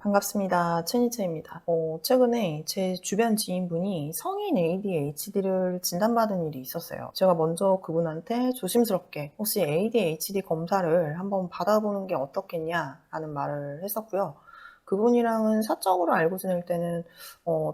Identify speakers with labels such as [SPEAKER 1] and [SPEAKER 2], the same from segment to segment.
[SPEAKER 1] 반갑습니다. 최니채입니다. 최근에 제 주변 지인분이 성인 ADHD를 진단받은 일이 있었어요. 제가 먼저 그분한테 조심스럽게 혹시 ADHD 검사를 한번 받아보는 게 어떻겠냐라는 말을 했었고요. 그분이랑은 사적으로 알고 지낼 때는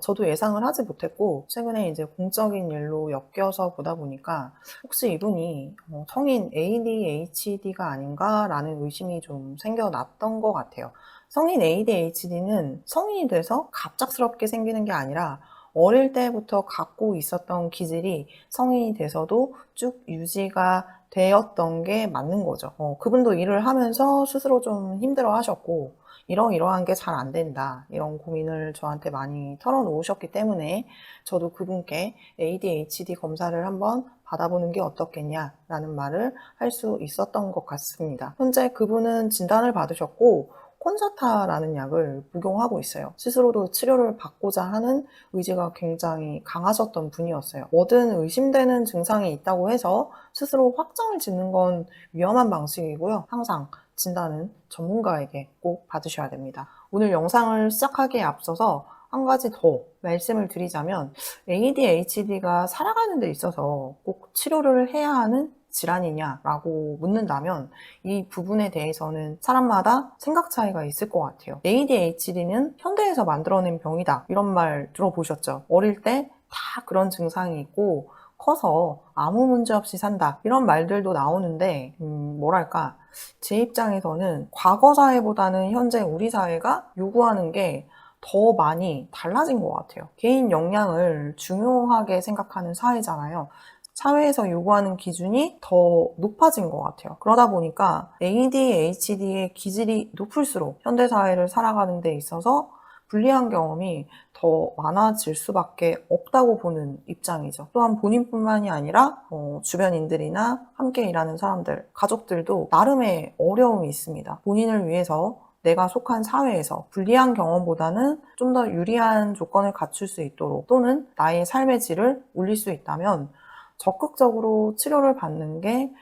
[SPEAKER 1] 저도 예상을 하지 못했고, 최근에 이제 공적인 일로 엮여서 보다 보니까 혹시 이분이 성인 ADHD가 아닌가라는 의심이 좀 생겨났던 것 같아요. 성인 ADHD는 성인이 돼서 갑작스럽게 생기는 게 아니라 어릴 때부터 갖고 있었던 기질이 성인이 돼서도 쭉 유지가 되었던 게 맞는 거죠. 그분도 일을 하면서 스스로 좀 힘들어 하셨고, 이러이러한 게 잘 안 된다, 이런 고민을 저한테 많이 털어놓으셨기 때문에 저도 그분께 ADHD 검사를 한번 받아보는 게 어떻겠냐라는 말을 할 수 있었던 것 같습니다. 현재 그분은 진단을 받으셨고 콘사타라는 약을 복용하고 있어요. 스스로도 치료를 받고자 하는 의지가 굉장히 강하셨던 분이었어요. 뭐든 의심되는 증상이 있다고 해서 스스로 확정을 짓는 건 위험한 방식이고요. 항상 진단은 전문가에게 꼭 받으셔야 됩니다. 오늘 영상을 시작하기에 앞서서 한 가지 더 말씀을 드리자면, ADHD가 살아가는 데 있어서 꼭 치료를 해야 하는 질환이냐라고 묻는다면 이 부분에 대해서는 사람마다 생각 차이가 있을 것 같아요. ADHD는 현대에서 만들어낸 병이다, 이런 말 들어보셨죠? 어릴 때 다 그런 증상이 있고 커서 아무 문제 없이 산다, 이런 말들도 나오는데 뭐랄까, 제 입장에서는 과거 사회보다는 현재 우리 사회가 요구하는 게 더 많이 달라진 것 같아요. 개인 역량을 중요하게 생각하는 사회잖아요. 사회에서 요구하는 기준이 더 높아진 것 같아요. 그러다 보니까 ADHD의 기질이 높을수록 현대사회를 살아가는 데 있어서 불리한 경험이 더 많아질 수밖에 없다고 보는 입장이죠. 또한 본인뿐만이 아니라 주변인들이나 함께 일하는 사람들, 가족들도 나름의 어려움이 있습니다. 본인을 위해서 내가 속한 사회에서 불리한 경험보다는 좀 더 유리한 조건을 갖출 수 있도록, 또는 나의 삶의 질을 올릴 수 있다면 적극적으로 치료를 받는 게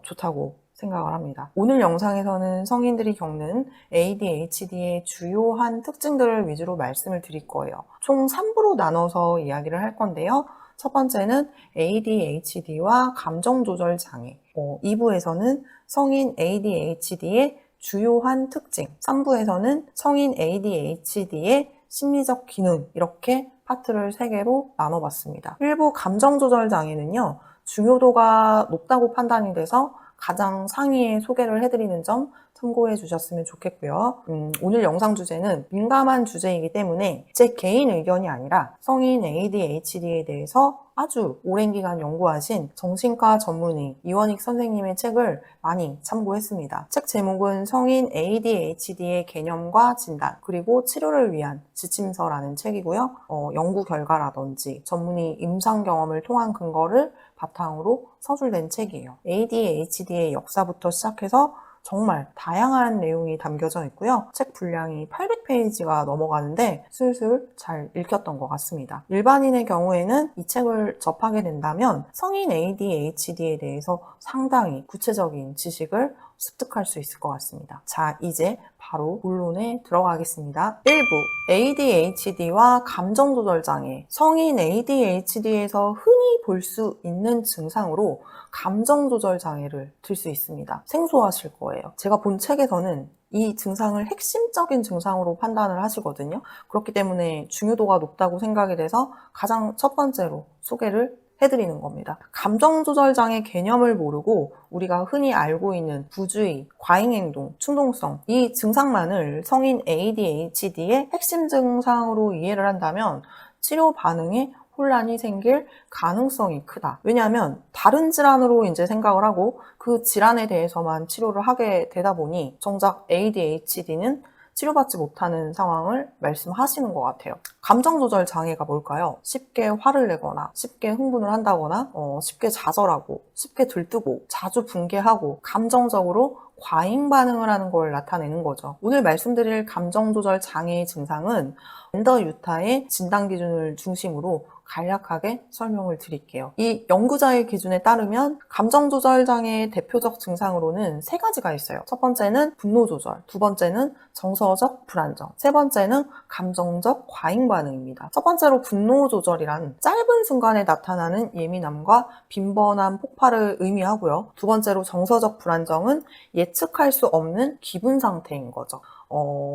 [SPEAKER 1] 좋다고 생각을 합니다. 오늘 영상에서는 성인들이 겪는 ADHD의 주요한 특징들을 위주로 말씀을 드릴 거예요. 총 3부로 나눠서 이야기를 할 건데요. 첫 번째는 ADHD와 감정조절 장애, 2부에서는 성인 ADHD의 주요한 특징, 3부에서는 성인 ADHD의 심리적 기능, 이렇게 파트를 3개로 나눠봤습니다. 일부 감정조절 장애는요, 중요도가 높다고 판단이 돼서 가장 상위에 소개를 해드리는 점 참고해 주셨으면 좋겠고요. 오늘 영상 주제는 민감한 주제이기 때문에 제 개인 의견이 아니라 성인 ADHD에 대해서 아주 오랜 기간 연구하신 정신과 전문의 이원익 선생님의 책을 많이 참고했습니다. 책 제목은 성인 ADHD의 개념과 진단, 그리고 치료를 위한 지침서라는 책이고요. 연구 결과라든지 전문의 임상 경험을 통한 근거를 바탕으로 서술된 책이에요. ADHD의 역사부터 시작해서 정말 다양한 내용이 담겨져 있고요. 책 분량이 800페이지가 넘어가는데 슬슬 잘 읽혔던 것 같습니다. 일반인의 경우에는 이 책을 접하게 된다면 성인 ADHD에 대해서 상당히 구체적인 지식을 습득할 수 있을 것 같습니다. 자, 이제 바로 본론에 들어가겠습니다. 1부, ADHD와 감정조절장애. 성인 ADHD에서 흔히 볼 수 있는 증상으로 감정조절장애를 들 수 있습니다. 생소하실 거예요. 제가 본 책에서는 이 증상을 핵심적인 증상으로 판단을 하시거든요. 그렇기 때문에 중요도가 높다고 생각이 돼서 가장 첫 번째로 소개를 해드리는 겁니다. 감정조절장애 개념을 모르고 우리가 흔히 알고 있는 부주의, 과잉행동, 충동성, 이 증상만을 성인 ADHD의 핵심 증상으로 이해를 한다면 치료 반응에 혼란이 생길 가능성이 크다. 왜냐하면 다른 질환으로 이제 생각을 하고 그 질환에 대해서만 치료를 하게 되다 보니 정작 ADHD는 치료받지 못하는 상황을 말씀하시는 것 같아요. 감정조절 장애가 뭘까요? 쉽게 화를 내거나 쉽게 흥분을 한다거나 쉽게 좌절하고 쉽게 들뜨고 자주 분개하고 감정적으로 과잉 반응을 하는 걸 나타내는 거죠. 오늘 말씀드릴 감정조절 장애 증상은 젠더 유타의 진단 기준을 중심으로 간략하게 설명을 드릴게요. 이 연구자의 기준에 따르면 감정조절 장애의 대표적 증상으로는 3가지가 있어요. 첫 번째는 분노조절, 두 번째는 정서적 불안정, 세 번째는 감정적 과잉 반응입니다. 첫 번째로 분노조절이란 짧은 순간에 나타나는 예민함과 빈번한 폭발을 의미하고요. 두 번째로 정서적 불안정은 예측할 수 없는 기분 상태인 거죠.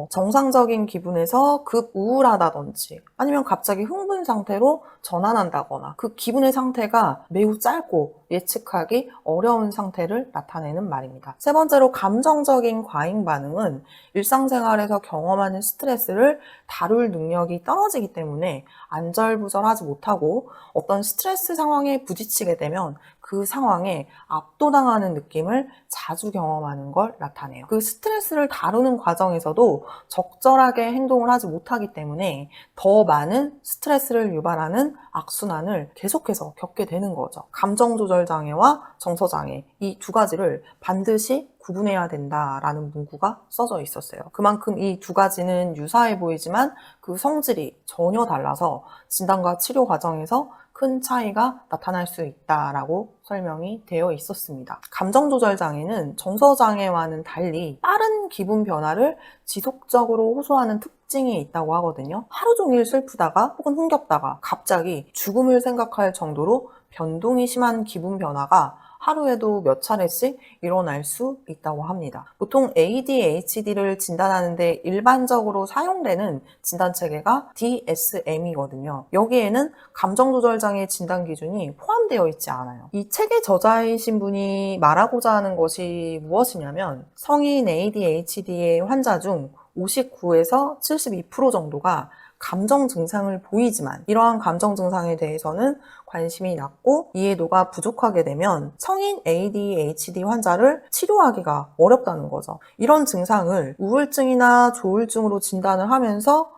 [SPEAKER 1] 정상적인 기분에서 급 우울하다든지 아니면 갑자기 흥분 상태로 전환한다거나 그 기분의 상태가 매우 짧고 예측하기 어려운 상태를 나타내는 말입니다. 세 번째로 감정적인 과잉 반응은 일상생활에서 경험하는 스트레스를 다룰 능력이 떨어지기 때문에 안절부절하지 못하고 어떤 스트레스 상황에 부딪히게 되면 그 상황에 압도당하는 느낌을 자주 경험하는 걸 나타내요. 그 스트레스를 다루는 과정에서도 적절하게 행동을 하지 못하기 때문에 더 많은 스트레스를 유발하는 악순환을 계속해서 겪게 되는 거죠. 감정조절 장애와 정서장애, 이 2가지를 반드시 구분해야 된다라는 문구가 써져 있었어요. 그만큼 이 2가지는 유사해 보이지만 그 성질이 전혀 달라서 진단과 치료 과정에서 큰 차이가 나타날 수 있다라고 설명이 되어 있었습니다. 감정조절 장애는 정서장애와는 달리 빠른 기분 변화를 지속적으로 호소하는 특징이 있다고 하거든요. 하루 종일 슬프다가 혹은 흥겹다가 갑자기 죽음을 생각할 정도로 변동이 심한 기분 변화가 하루에도 몇 차례씩 일어날 수 있다고 합니다. 보통 ADHD를 진단하는데 일반적으로 사용되는 진단체계가 DSM이거든요. 여기에는 감정조절장애 진단 기준이 포함되어 있지 않아요. 이 책의 저자이신 분이 말하고자 하는 것이 무엇이냐면 성인 ADHD의 환자 중 59에서 72% 정도가 감정 증상을 보이지만 이러한 감정 증상에 대해서는 관심이 낮고 이해도가 부족하게 되면 성인 ADHD 환자를 치료하기가 어렵다는 거죠. 이런 증상을 우울증이나 조울증으로 진단을 하면서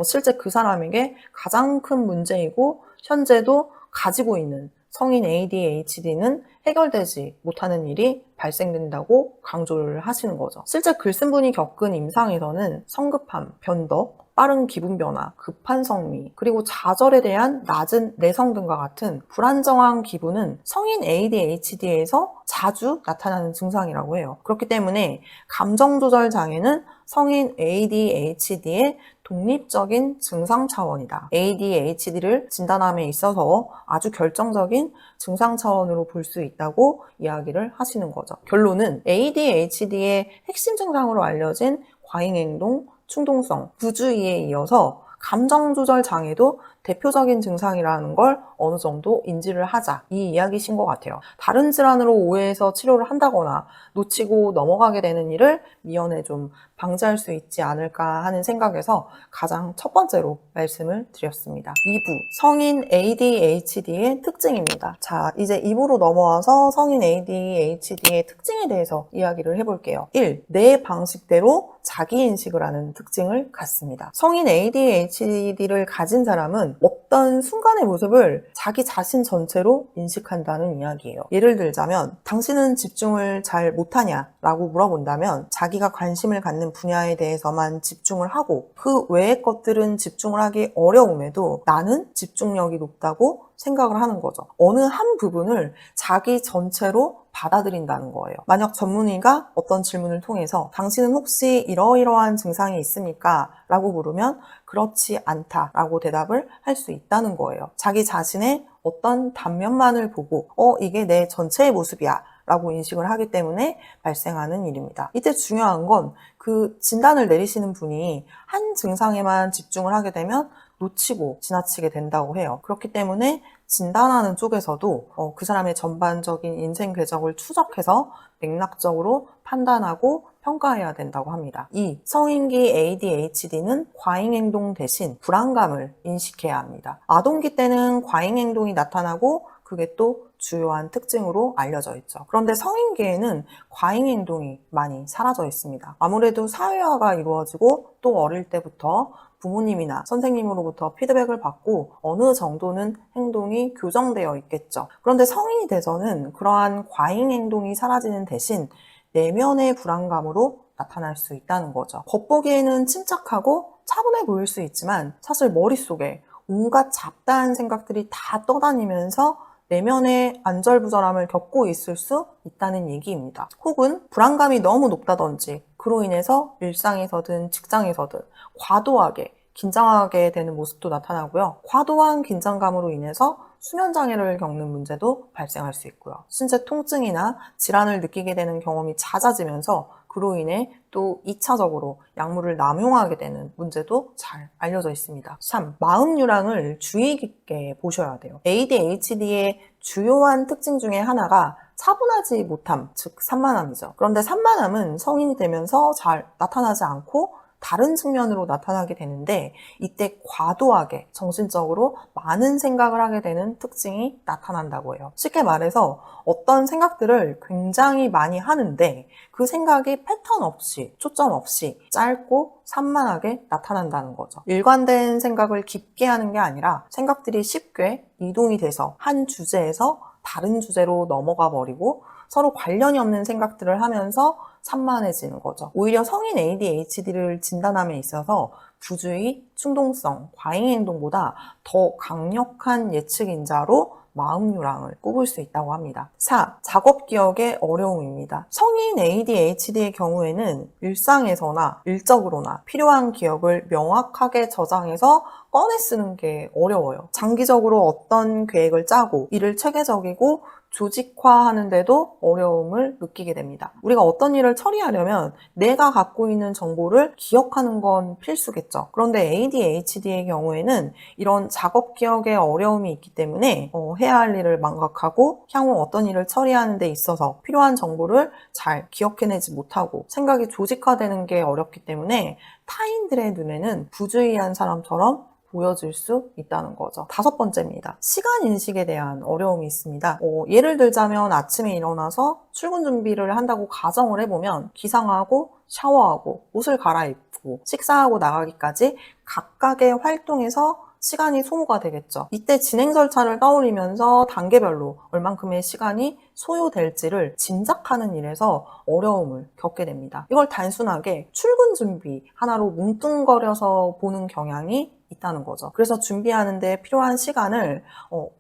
[SPEAKER 1] 실제 그 사람에게 가장 큰 문제이고 현재도 가지고 있는 성인 ADHD는 해결되지 못하는 일이 발생된다고 강조를 하시는 거죠. 실제 글 쓴 분이 겪은 임상에서는 성급함, 변덕, 빠른 기분 변화, 급한 성미, 그리고 좌절에 대한 낮은 내성 등과 같은 불안정한 기분은 성인 ADHD에서 자주 나타나는 증상이라고 해요. 그렇기 때문에 감정조절 장애는 성인 ADHD의 독립적인 증상 차원이다. ADHD를 진단함에 있어서 아주 결정적인 증상 차원으로 볼 수 있다고 이야기를 하시는 거죠. 결론은 ADHD의 핵심 증상으로 알려진 과잉행동, 충동성, 부주의에 이어서 감정조절 장애도 대표적인 증상이라는 걸 어느 정도 인지를 하자, 이 이야기신 것 같아요. 다른 질환으로 오해해서 치료를 한다거나 놓치고 넘어가게 되는 일을 미연에 좀 방지할 수 있지 않을까 하는 생각에서 가장 첫 번째로 말씀을 드렸습니다. 2부, 성인 ADHD의 특징입니다. 자, 이제 2부로 넘어와서 성인 ADHD의 특징에 대해서 이야기를 해볼게요. 1. 내 방식대로 자기인식을 하는 특징을 갖습니다. 성인 ADHD를 가진 사람은 어떤 순간의 모습을 자기 자신 전체로 인식한다는 이야기예요. 예를 들자면 당신은 집중을 잘 못하냐? 라고 물어본다면 자기가 관심을 갖는 분야에 대해서만 집중을 하고 그 외의 것들은 집중을 하기 어려움에도 나는 집중력이 높다고 생각을 하는 거죠. 어느 한 부분을 자기 전체로 받아들인다는 거예요. 만약 전문의가 어떤 질문을 통해서 당신은 혹시 이러이러한 증상이 있습니까? 라고 물으면 그렇지 않다 라고 대답을 할 수 있다는 거예요. 자기 자신의 어떤 단면만을 보고 이게 내 전체의 모습이야 라고 인식을 하기 때문에 발생하는 일입니다. 이때 중요한 건 그 진단을 내리시는 분이 한 증상에만 집중을 하게 되면 놓치고 지나치게 된다고 해요. 그렇기 때문에 진단하는 쪽에서도 그 사람의 전반적인 인생 궤적을 추적해서 맥락적으로 판단하고 평가해야 된다고 합니다. 2. 성인기 ADHD는 과잉행동 대신 불안감을 인식해야 합니다. 아동기 때는 과잉행동이 나타나고 그게 또 주요한 특징으로 알려져 있죠. 그런데 성인기에는 과잉행동이 많이 사라져 있습니다. 아무래도 사회화가 이루어지고 또 어릴 때부터 부모님이나 선생님으로부터 피드백을 받고 어느 정도는 행동이 교정되어 있겠죠. 그런데 성인이 돼서는 그러한 과잉 행동이 사라지는 대신 내면의 불안감으로 나타날 수 있다는 거죠. 겉보기에는 침착하고 차분해 보일 수 있지만 사실 머릿속에 온갖 잡다한 생각들이 다 떠다니면서 내면의 안절부절함을 겪고 있을 수 있다는 얘기입니다. 혹은 불안감이 너무 높다든지 그로 인해서 일상에서든 직장에서든 과도하게 긴장하게 되는 모습도 나타나고요. 과도한 긴장감으로 인해서 수면장애를 겪는 문제도 발생할 수 있고요. 신체 통증이나 질환을 느끼게 되는 경험이 잦아지면서 그로 인해 또 2차적으로 약물을 남용하게 되는 문제도 잘 알려져 있습니다. 참, 마음 유랑을 주의 깊게 보셔야 돼요. ADHD의 주요한 특징 중에 하나가 차분하지 못함, 즉 산만함이죠. 그런데 산만함은 성인이 되면서 잘 나타나지 않고 다른 측면으로 나타나게 되는데 이때 과도하게 정신적으로 많은 생각을 하게 되는 특징이 나타난다고 해요. 쉽게 말해서 어떤 생각들을 굉장히 많이 하는데 그 생각이 패턴 없이, 초점 없이 짧고 산만하게 나타난다는 거죠. 일관된 생각을 깊게 하는 게 아니라 생각들이 쉽게 이동이 돼서 한 주제에서 다른 주제로 넘어가 버리고 서로 관련이 없는 생각들을 하면서 산만해지는 거죠. 오히려 성인 ADHD를 진단함에 있어서 부주의, 충동성, 과잉 행동보다 더 강력한 예측 인자로 마음 유랑을 꼽을 수 있다고 합니다. 4. 작업 기억의 어려움입니다. 성인 ADHD의 경우에는 일상에서나 일적으로나 필요한 기억을 명확하게 저장해서 꺼내 쓰는 게 어려워요. 장기적으로 어떤 계획을 짜고 이를 체계적이고 조직화하는데도 어려움을 느끼게 됩니다. 우리가 어떤 일을 처리하려면 내가 갖고 있는 정보를 기억하는 건 필수겠죠. 그런데 ADHD의 경우에는 이런 작업 기억에 어려움이 있기 때문에 해야 할 일을 망각하고 향후 어떤 일을 처리하는 데 있어서 필요한 정보를 잘 기억해내지 못하고 생각이 조직화되는 게 어렵기 때문에 타인들의 눈에는 부주의한 사람처럼 보여질 수 있다는 거죠. 5번째입니다. 시간 인식에 대한 어려움이 있습니다. 예를 들자면 아침에 일어나서 출근 준비를 한다고 가정을 해보면 기상하고 샤워하고 옷을 갈아입고 식사하고 나가기까지 각각의 활동에서 시간이 소모가 되겠죠. 이때 진행 절차를 떠올리면서 단계별로 얼만큼의 시간이 소요될지를 짐작하는 일에서 어려움을 겪게 됩니다. 이걸 단순하게 출근 준비 하나로 뭉뚱거려서 보는 경향이 있다는 거죠. 그래서 준비하는데 필요한 시간을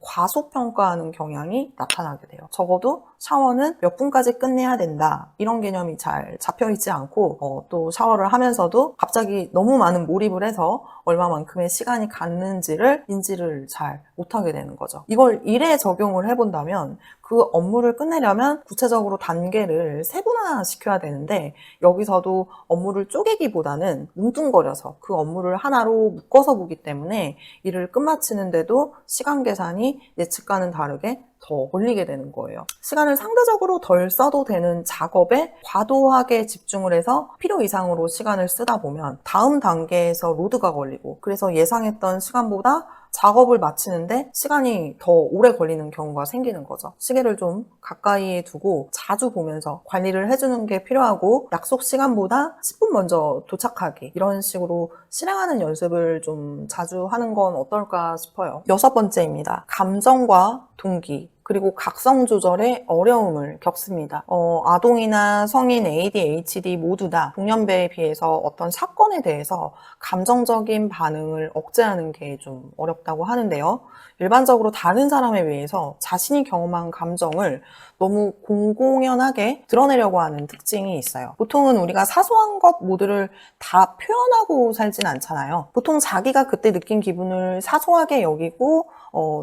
[SPEAKER 1] 과소평가하는 경향이 나타나게 돼요. 적어도 샤워는 몇 분까지 끝내야 된다 이런 개념이 잘 잡혀있지 않고 또 샤워를 하면서도 갑자기 너무 많은 몰입을 해서 얼마만큼의 시간이 갔는지를 인지를 잘 못하게 되는 거죠. 이걸 일에 적용을 해본다면 그 업무를 끝내려면 구체적으로 단계를 세분화시켜야 되는데 여기서도 업무를 쪼개기보다는 뭉뚱거려서 그 업무를 하나로 묶어서 보기 때문에 일을 끝마치는데도 시간 계산이 예측과는 다르게 더 걸리게 되는 거예요. 시간을 상대적으로 덜 써도 되는 작업에 과도하게 집중을 해서 필요 이상으로 시간을 쓰다 보면 다음 단계에서 로드가 걸리고 그래서 예상했던 시간보다 작업을 마치는데 시간이 더 오래 걸리는 경우가 생기는 거죠. 시계를 좀 가까이에 두고 자주 보면서 관리를 해주는 게 필요하고 약속 시간보다 10분 먼저 도착하기 이런 식으로 실행하는 연습을 좀 자주 하는 건 어떨까 싶어요. 6번째입니다. 감정과 동기 그리고 각성 조절에 어려움을 겪습니다. 아동이나 성인 ADHD 모두 다 동년배에 비해서 어떤 사건에 대해서 감정적인 반응을 억제하는 게 좀 어렵다고 하는데요. 일반적으로 다른 사람에 의해서 자신이 경험한 감정을 너무 공공연하게 드러내려고 하는 특징이 있어요. 보통은 우리가 사소한 것 모두를 다 표현하고 살진 않잖아요. 보통 자기가 그때 느낀 기분을 사소하게 여기고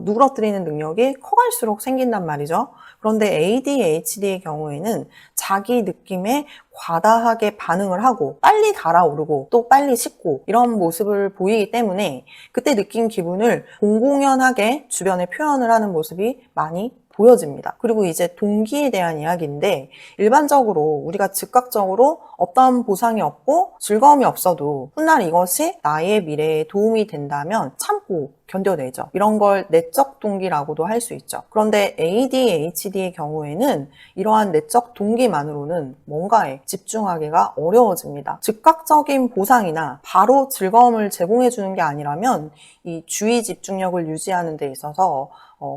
[SPEAKER 1] 누그러뜨리는 능력이 커갈수록 생긴단 말이죠. 그런데 ADHD의 경우에는 자기 느낌에 과다하게 반응을 하고 빨리 달아오르고 또 빨리 식고 이런 모습을 보이기 때문에 그때 느낀 기분을 공공연하게 주변에 표현을 하는 모습이 많이 보여집니다. 그리고 이제 동기에 대한 이야기인데 일반적으로 우리가 즉각적으로 어떤 보상이 없고 즐거움이 없어도 훗날 이것이 나의 미래에 도움이 된다면 참고 견뎌내죠. 이런 걸 내적 동기라고도 할 수 있죠. 그런데 ADHD의 경우에는 이러한 내적 동기만으로는 뭔가에 집중하기가 어려워집니다. 즉각적인 보상이나 바로 즐거움을 제공해주는 게 아니라면 이 주의 집중력을 유지하는 데 있어서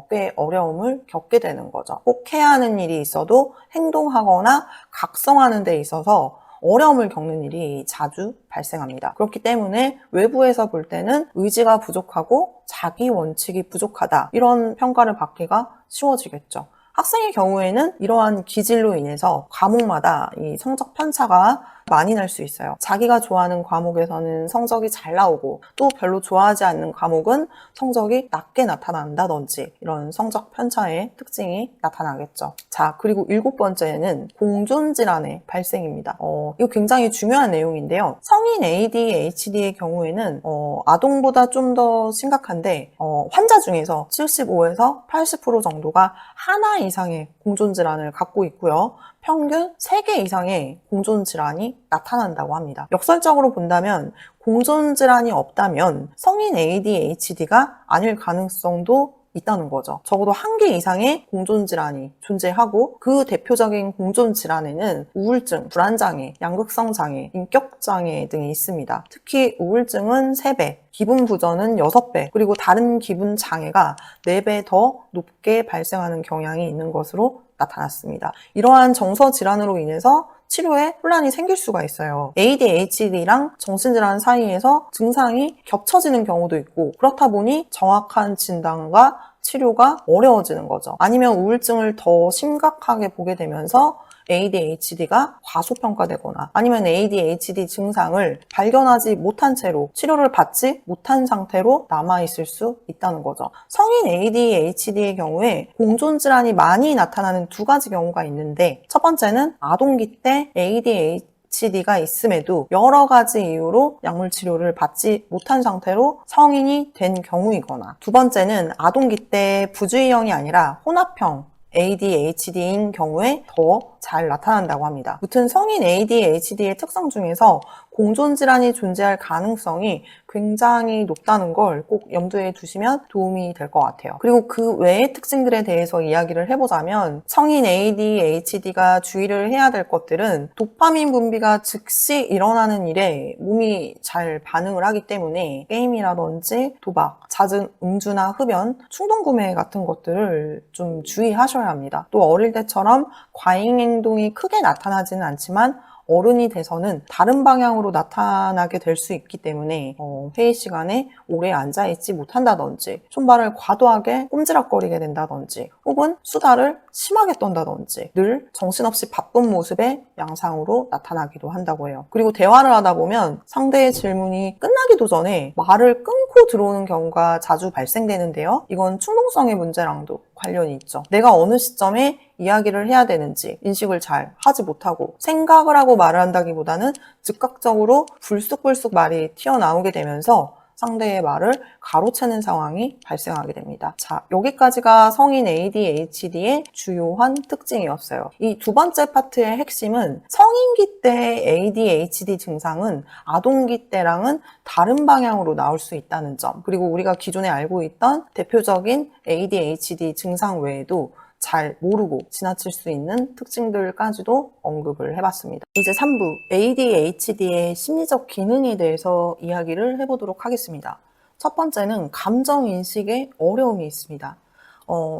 [SPEAKER 1] 꽤 어려움을 겪게 되는 거죠. 꼭 해야 하는 일이 있어도 행동하거나 각성하는 데 있어서 어려움을 겪는 일이 자주 발생합니다. 그렇기 때문에 외부에서 볼 때는 의지가 부족하고 자기 원칙이 부족하다, 이런 평가를 받기가 쉬워지겠죠. 학생의 경우에는 이러한 기질로 인해서 과목마다 이 성적 편차가 많이 날 수 있어요. 자기가 좋아하는 과목에서는 성적이 잘 나오고 또 별로 좋아하지 않는 과목은 성적이 낮게 나타난다든지 이런 성적 편차의 특징이 나타나겠죠. 자, 그리고 7번째는 공존질환의 발생입니다. 이거 굉장히 중요한 내용인데요. 성인 ADHD의 경우에는 아동보다 좀 더 심각한데 환자 중에서 75에서 80% 정도가 하나 이상의 공존질환을 갖고 있고요. 평균 3개 이상의 공존질환이 나타난다고 합니다. 역설적으로 본다면 공존질환이 없다면 성인 ADHD가 아닐 가능성도 있다는 거죠. 적어도 1개 이상의 공존질환이 존재하고 그 대표적인 공존질환에는 우울증, 불안장애, 양극성장애, 인격장애 등이 있습니다. 특히 우울증은 3배, 기분부전은 6배, 그리고 다른 기분장애가 4배 더 높게 발생하는 경향이 있는 것으로 나타났습니다. 이러한 정서 질환으로 인해서 치료에 혼란이 생길 수가 있어요. ADHD랑 정신질환 사이에서 증상이 겹쳐지는 경우도 있고, 그렇다 보니 정확한 진단과 치료가 어려워지는 거죠. 아니면 우울증을 더 심각하게 보게 되면서 ADHD가 과소평가되거나 아니면 ADHD 증상을 발견하지 못한 채로 치료를 받지 못한 상태로 남아있을 수 있다는 거죠. 성인 ADHD의 경우에 공존질환이 많이 나타나는 2가지 경우가 있는데, 첫 번째는 아동기 때 ADHD가 있음에도 여러 가지 이유로 약물 치료를 받지 못한 상태로 성인이 된 경우이거나, 두 번째는 아동기 때 부주의형이 아니라 혼합형 ADHD인 경우에 더 잘 나타난다고 합니다. 무튼 성인 ADHD의 특성 중에서 공존질환이 존재할 가능성이 굉장히 높다는 걸 꼭 염두에 두시면 도움이 될 것 같아요. 그리고 그 외의 특징들에 대해서 이야기를 해보자면, 성인 ADHD가 주의를 해야 될 것들은 도파민 분비가 즉시 일어나는 일에 몸이 잘 반응을 하기 때문에 게임이라든지 도박, 잦은 음주나 흡연, 충동구매 같은 것들을 좀 주의하셔야 합니다. 또 어릴 때처럼 과잉 행동이 크게 나타나지는 않지만 어른이 돼서는 다른 방향으로 나타나게 될 수 있기 때문에 회의 시간에 오래 앉아있지 못한다든지, 손발을 과도하게 꼼지락거리게 된다든지, 혹은 수다를 심하게 떤다든지 늘 정신없이 바쁜 모습의 양상으로 나타나기도 한다고 해요. 그리고 대화를 하다 보면 상대의 질문이 끝나기도 전에 말을 끊고 들어오는 경우가 자주 발생되는데요. 이건 충동성의 문제랑도 관련이 있죠. 내가 어느 시점에 이야기를 해야 되는지 인식을 잘 하지 못하고 생각을 하고 말을 한다기보다는 즉각적으로 불쑥불쑥 말이 튀어나오게 되면서 상대의 말을 가로채는 상황이 발생하게 됩니다. 자, 여기까지가 성인 ADHD의 주요한 특징이었어요. 이 2번째 파트의 핵심은 성인기 때 ADHD 증상은 아동기 때랑은 다른 방향으로 나올 수 있다는 점, 그리고 우리가 기존에 알고 있던 대표적인 ADHD 증상 외에도 잘 모르고 지나칠 수 있는 특징들까지도 언급을 해봤습니다. 이제 3부, ADHD의 심리적 기능에 대해서 이야기를 해보도록 하겠습니다. 첫 번째는 감정인식에 어려움이 있습니다.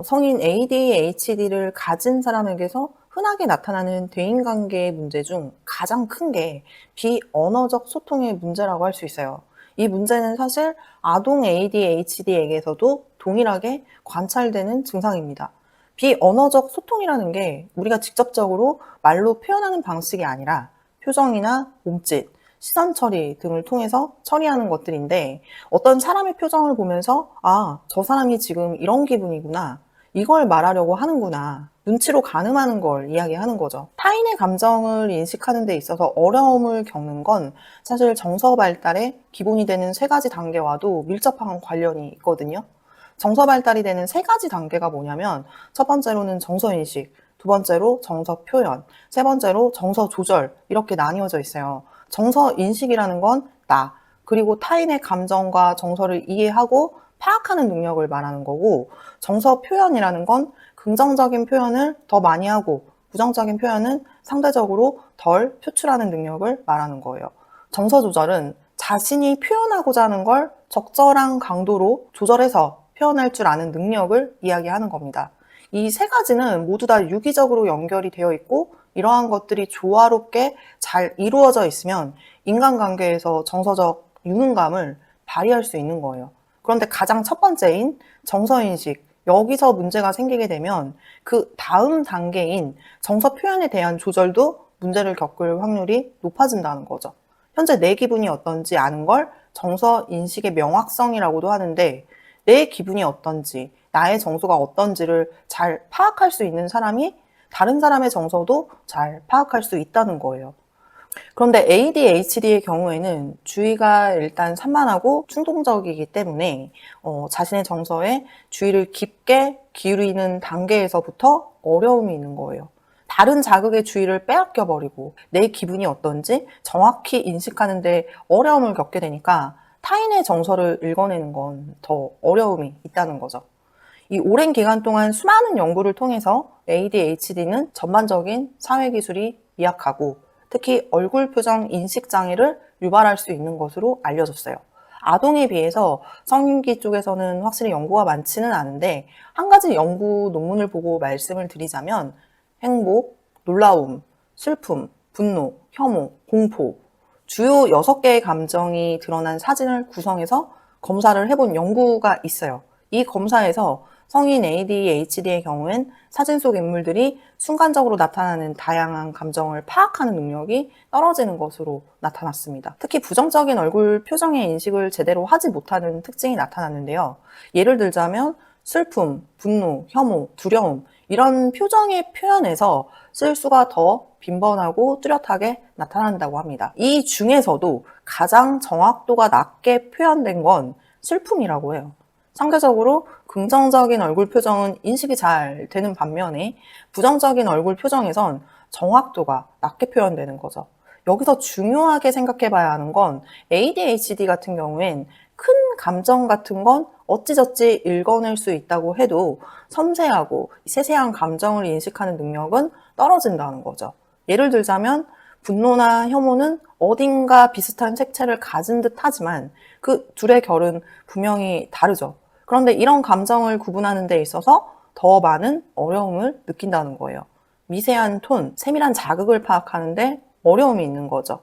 [SPEAKER 1] 성인 ADHD를 가진 사람에게서 흔하게 나타나는 대인관계의 문제 중 가장 큰 게 비언어적 소통의 문제라고 할 수 있어요. 이 문제는 사실 아동 ADHD에게서도 동일하게 관찰되는 증상입니다. 비언어적 소통이라는 게 우리가 직접적으로 말로 표현하는 방식이 아니라 표정이나 몸짓, 시선 처리 등을 통해서 처리하는 것들인데, 어떤 사람의 표정을 보면서 저 사람이 지금 이런 기분이구나, 이걸 말하려고 하는구나, 눈치로 가늠하는 걸 이야기하는 거죠. 타인의 감정을 인식하는 데 있어서 어려움을 겪는 건 사실 정서 발달의 기본이 되는 3가지 단계와도 밀접한 관련이 있거든요. 정서 발달이 되는 3가지 단계가 뭐냐면, 첫 번째로는 정서인식, 두 번째로 정서 표현, 세 번째로 정서 조절, 이렇게 나뉘어져 있어요. 정서인식이라는 건 나, 그리고 타인의 감정과 정서를 이해하고 파악하는 능력을 말하는 거고, 정서 표현이라는 건 긍정적인 표현을 더 많이 하고 부정적인 표현은 상대적으로 덜 표출하는 능력을 말하는 거예요. 정서 조절은 자신이 표현하고자 하는 걸 적절한 강도로 조절해서 표현할 줄 아는 능력을 이야기하는 겁니다. 이 세 가지는 모두 다 유기적으로 연결이 되어 있고, 이러한 것들이 조화롭게 잘 이루어져 있으면 인간관계에서 정서적 유능감을 발휘할 수 있는 거예요. 그런데 가장 첫 번째인 정서인식, 여기서 문제가 생기게 되면 그 다음 단계인 정서 표현에 대한 조절도 문제를 겪을 확률이 높아진다는 거죠. 현재 내 기분이 어떤지 아는 걸 정서인식의 명확성이라고도 하는데, 내 기분이 어떤지, 나의 정서가 어떤지를 잘 파악할 수 있는 사람이 다른 사람의 정서도 잘 파악할 수 있다는 거예요. 그런데 ADHD의 경우에는 주의가 일단 산만하고 충동적이기 때문에 자신의 정서에 주의를 깊게 기울이는 단계에서부터 어려움이 있는 거예요. 다른 자극의 주의를 빼앗겨 버리고 내 기분이 어떤지 정확히 인식하는데 어려움을 겪게 되니까 타인의 정서를 읽어내는 건 더 어려움이 있다는 거죠. 이 오랜 기간 동안 수많은 연구를 통해서 ADHD는 전반적인 사회기술이 미약하고 특히 얼굴 표정 인식 장애를 유발할 수 있는 것으로 알려졌어요. 아동에 비해서 성인기 쪽에서는 확실히 연구가 많지는 않은데, 한 가지 연구 논문을 보고 말씀을 드리자면 행복, 놀라움, 슬픔, 분노, 혐오, 공포, 주요 6개의 감정이 드러난 사진을 구성해서 검사를 해본 연구가 있어요. 이 검사에서 성인 ADHD의 경우엔 사진 속 인물들이 순간적으로 나타나는 다양한 감정을 파악하는 능력이 떨어지는 것으로 나타났습니다. 특히 부정적인 얼굴 표정의 인식을 제대로 하지 못하는 특징이 나타났는데요. 예를 들자면 슬픔, 분노, 혐오, 두려움, 이런 표정의 표현에서 실수가 더 빈번하고 뚜렷하게 나타난다고 합니다. 이 중에서도 가장 정확도가 낮게 표현된 건 슬픔이라고 해요. 상대적으로 긍정적인 얼굴 표정은 인식이 잘 되는 반면에 부정적인 얼굴 표정에선 정확도가 낮게 표현되는 거죠. 여기서 중요하게 생각해 봐야 하는 건 ADHD 같은 경우엔 큰 감정 같은 건 어찌저찌 읽어낼 수 있다고 해도 섬세하고 세세한 감정을 인식하는 능력은 떨어진다는 거죠. 예를 들자면 분노나 혐오는 어딘가 비슷한 색채를 가진 듯 하지만 그 둘의 결은 분명히 다르죠. 그런데 이런 감정을 구분하는 데 있어서 더 많은 어려움을 느낀다는 거예요. 미세한 톤, 세밀한 자극을 파악하는데 어려움이 있는 거죠.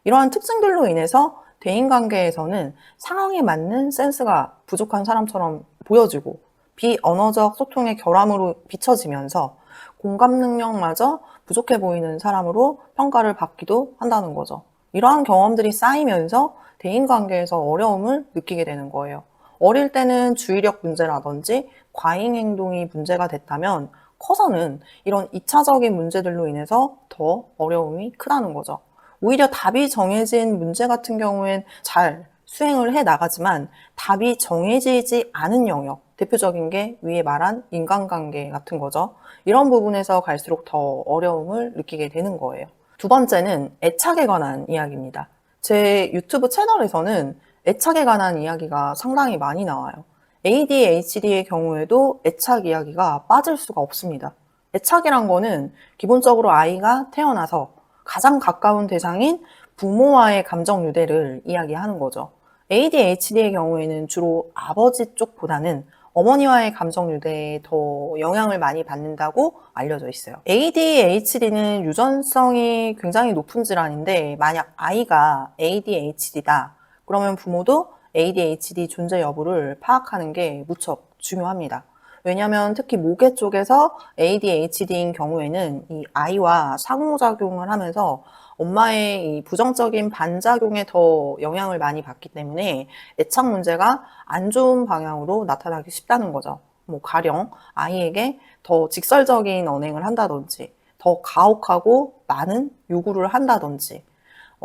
[SPEAKER 1] 이러한 특징들로 인해서 대인관계에서는 상황에 맞는 센스가 부족한 사람처럼 보여지고 비언어적 소통의 결함으로 비춰지면서 공감 능력마저 부족해 보이는 사람으로 평가를 받기도 한다는 거죠. 이러한 경험들이 쌓이면서 대인관계에서 어려움을 느끼게 되는 거예요. 어릴 때는 주의력 문제라든지 과잉 행동이 문제가 됐다면 커서는 이런 2차적인 문제들로 인해서 더 어려움이 크다는 거죠. 오히려 답이 정해진 문제 같은 경우엔 잘 수행을 해 나가지만 답이 정해지지 않은 영역, 대표적인 게 위에 말한 인간관계 같은 거죠. 이런 부분에서 갈수록 더 어려움을 느끼게 되는 거예요. 두 번째는 애착에 관한 이야기입니다. 제 유튜브 채널에서는 애착에 관한 이야기가 상당히 많이 나와요. ADHD의 경우에도 애착 이야기가 빠질 수가 없습니다. 애착이란 거는 기본적으로 아이가 태어나서 가장 가까운 대상인 부모와의 감정 유대를 이야기하는 거죠. ADHD의 경우에는 주로 아버지 쪽보다는 어머니와의 감정 유대에 더 영향을 많이 받는다고 알려져 있어요. ADHD는 유전성이 굉장히 높은 질환인데, 만약 아이가 ADHD다 그러면 부모도 ADHD 존재 여부를 파악하는 게 무척 중요합니다. 왜냐하면 특히 모계 쪽에서 ADHD인 경우에는 이 아이와 상호작용을 하면서 엄마의 이 부정적인 반작용에 더 영향을 많이 받기 때문에 애착 문제가 안 좋은 방향으로 나타나기 쉽다는 거죠. 가령 아이에게 더 직설적인 언행을 한다든지, 더 가혹하고 많은 요구를 한다든지,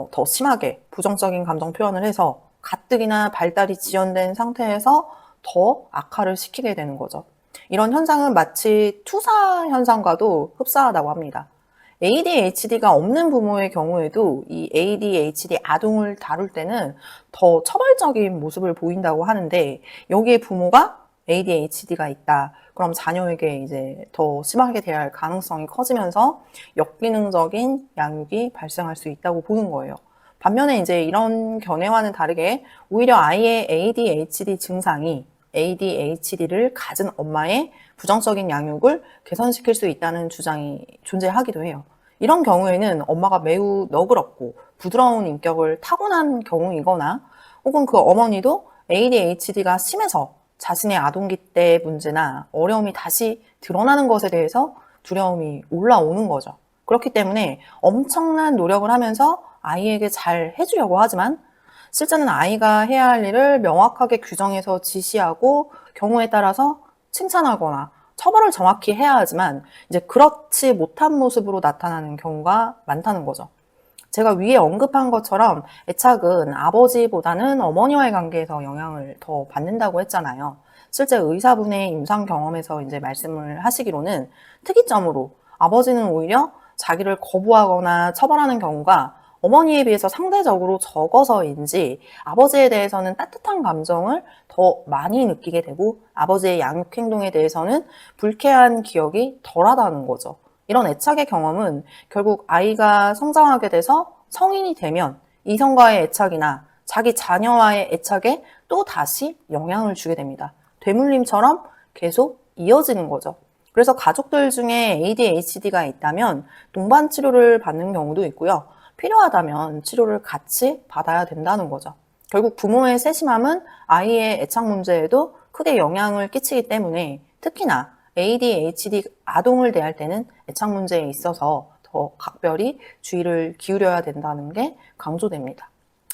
[SPEAKER 1] 더 심하게 부정적인 감정 표현을 해서 가뜩이나 발달이 지연된 상태에서 더 악화를 시키게 되는 거죠. 이런 현상은 마치 투사 현상과도 흡사하다고 합니다. ADHD가 없는 부모의 경우에도 이 ADHD 아동을 다룰 때는 더 처벌적인 모습을 보인다고 하는데, 여기에 부모가 ADHD가 있다. 그럼 자녀에게 이제 더 심하게 대할 가능성이 커지면서 역기능적인 양육이 발생할 수 있다고 보는 거예요. 반면에 이제 이런 견해와는 다르게 오히려 아이의 ADHD 증상이 ADHD를 가진 엄마의 부정적인 양육을 개선시킬 수 있다는 주장이 존재하기도 해요. 이런 경우에는 엄마가 매우 너그럽고 부드러운 인격을 타고난 경우이거나, 혹은 그 어머니도 ADHD가 심해서 자신의 아동기 때 문제나 어려움이 다시 드러나는 것에 대해서 두려움이 올라오는 거죠. 그렇기 때문에 엄청난 노력을 하면서 아이에게 잘 해주려고 하지만, 실제는 아이가 해야 할 일을 명확하게 규정해서 지시하고 경우에 따라서 칭찬하거나 처벌을 정확히 해야 하지만, 이제 그렇지 못한 모습으로 나타나는 경우가 많다는 거죠. 제가 위에 언급한 것처럼 애착은 아버지보다는 어머니와의 관계에서 영향을 더 받는다고 했잖아요. 실제 의사분의 임상 경험에서 이제 말씀을 하시기로는 특이점으로 아버지는 오히려 자기를 거부하거나 처벌하는 경우가 어머니에 비해서 상대적으로 적어서인지 아버지에 대해서는 따뜻한 감정을 더 많이 느끼게 되고, 아버지의 양육 행동에 대해서는 불쾌한 기억이 덜하다는 거죠. 이런 애착의 경험은 결국 아이가 성장하게 돼서 성인이 되면 이성과의 애착이나 자기 자녀와의 애착에 또 다시 영향을 주게 됩니다. 되물림처럼 계속 이어지는 거죠. 그래서 가족들 중에 ADHD가 있다면 동반 치료를 받는 경우도 있고요. 필요하다면 치료를 같이 받아야 된다는 거죠. 결국 부모의 세심함은 아이의 애착 문제에도 크게 영향을 끼치기 때문에, 특히나 ADHD 아동을 대할 때는 애착 문제에 있어서 더 각별히 주의를 기울여야 된다는 게 강조됩니다.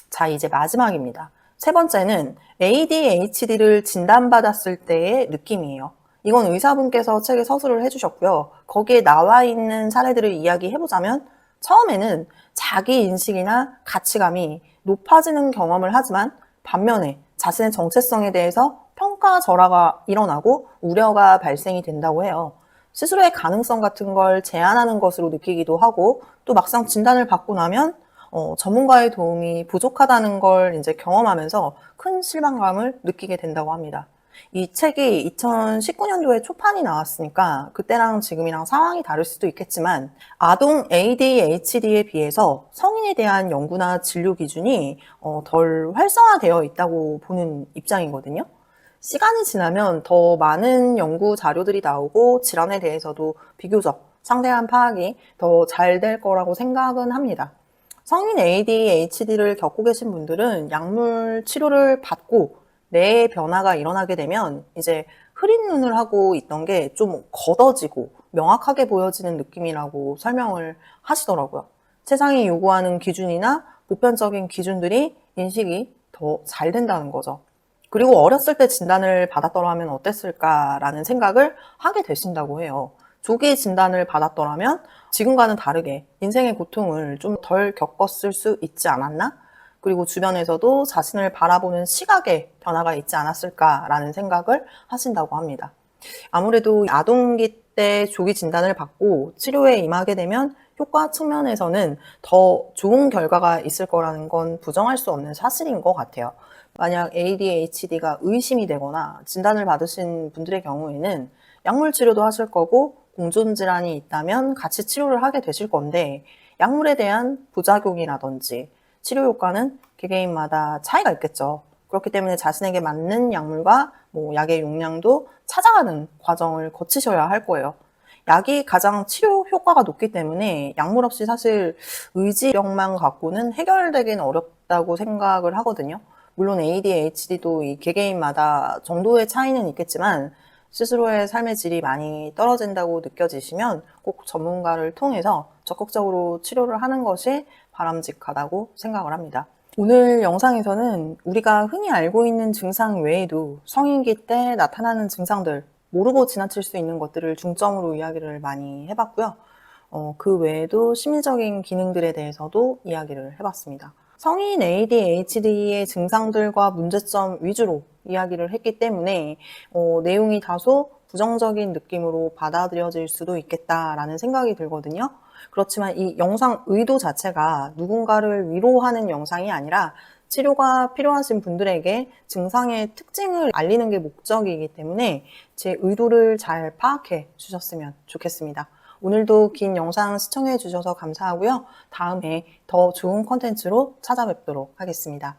[SPEAKER 1] 자, 이제 마지막입니다. 세 번째는 ADHD를 진단받았을 때의 느낌이에요. 이건 의사분께서 책에 서술을 해주셨고요. 거기에 나와 있는 사례들을 이야기해보자면, 처음에는 자기 인식이나 가치감이 높아지는 경험을 하지만, 반면에 자신의 정체성에 대해서 평가절하가 일어나고 우려가 발생이 된다고 해요. 스스로의 가능성 같은 걸 제한하는 것으로 느끼기도 하고, 또 막상 진단을 받고 나면 전문가의 도움이 부족하다는 걸 이제 경험하면서 큰 실망감을 느끼게 된다고 합니다. 이 책이 2019년도에 초판이 나왔으니까 그때랑 지금이랑 상황이 다를 수도 있겠지만, 아동 ADHD에 비해서 성인에 대한 연구나 진료 기준이 덜 활성화되어 있다고 보는 입장이거든요. 시간이 지나면 더 많은 연구 자료들이 나오고 질환에 대해서도 비교적 상세한 파악이 더 잘 될 거라고 생각은 합니다. 성인 ADHD를 겪고 계신 분들은 약물 치료를 받고 뇌의 변화가 일어나게 되면 이제 흐린 눈을 하고 있던 게 좀 걷어지고 명확하게 보여지는 느낌이라고 설명을 하시더라고요. 세상이 요구하는 기준이나 보편적인 기준들이 인식이 더 잘 된다는 거죠. 그리고 어렸을 때 진단을 받았더라면 어땠을까라는 생각을 하게 되신다고 해요. 조기 진단을 받았더라면 지금과는 다르게 인생의 고통을 좀 덜 겪었을 수 있지 않았나? 그리고 주변에서도 자신을 바라보는 시각에 변화가 있지 않았을까라는 생각을 하신다고 합니다. 아무래도 아동기 때 조기 진단을 받고 치료에 임하게 되면 효과 측면에서는 더 좋은 결과가 있을 거라는 건 부정할 수 없는 사실인 것 같아요. 만약 ADHD가 의심이 되거나 진단을 받으신 분들의 경우에는 약물 치료도 하실 거고, 공존 질환이 있다면 같이 치료를 하게 되실 건데, 약물에 대한 부작용이라든지 치료 효과는 개개인마다 차이가 있겠죠. 그렇기 때문에 자신에게 맞는 약물과 약의 용량도 찾아가는 과정을 거치셔야 할 거예요. 약이 가장 치료 효과가 높기 때문에 약물 없이 사실 의지력만 갖고는 해결되긴 어렵다고 생각을 하거든요. 물론 ADHD도 이 개개인마다 정도의 차이는 있겠지만, 스스로의 삶의 질이 많이 떨어진다고 느껴지시면 꼭 전문가를 통해서 적극적으로 치료를 하는 것이 바람직하다고 생각을 합니다. 오늘 영상에서는 우리가 흔히 알고 있는 증상 외에도 성인기 때 나타나는 증상들, 모르고 지나칠 수 있는 것들을 중점으로 이야기를 많이 해봤고요. 그 외에도 심리적인 기능들에 대해서도 이야기를 해봤습니다. 성인 ADHD의 증상들과 문제점 위주로 이야기를 했기 때문에 내용이 다소 부정적인 느낌으로 받아들여질 수도 있겠다라는 생각이 들거든요. 그렇지만 이 영상 의도 자체가 누군가를 위로하는 영상이 아니라 치료가 필요하신 분들에게 증상의 특징을 알리는 게 목적이기 때문에 제 의도를 잘 파악해 주셨으면 좋겠습니다. 오늘도 긴 영상 시청해 주셔서 감사하고요. 다음에 더 좋은 콘텐츠로 찾아뵙도록 하겠습니다.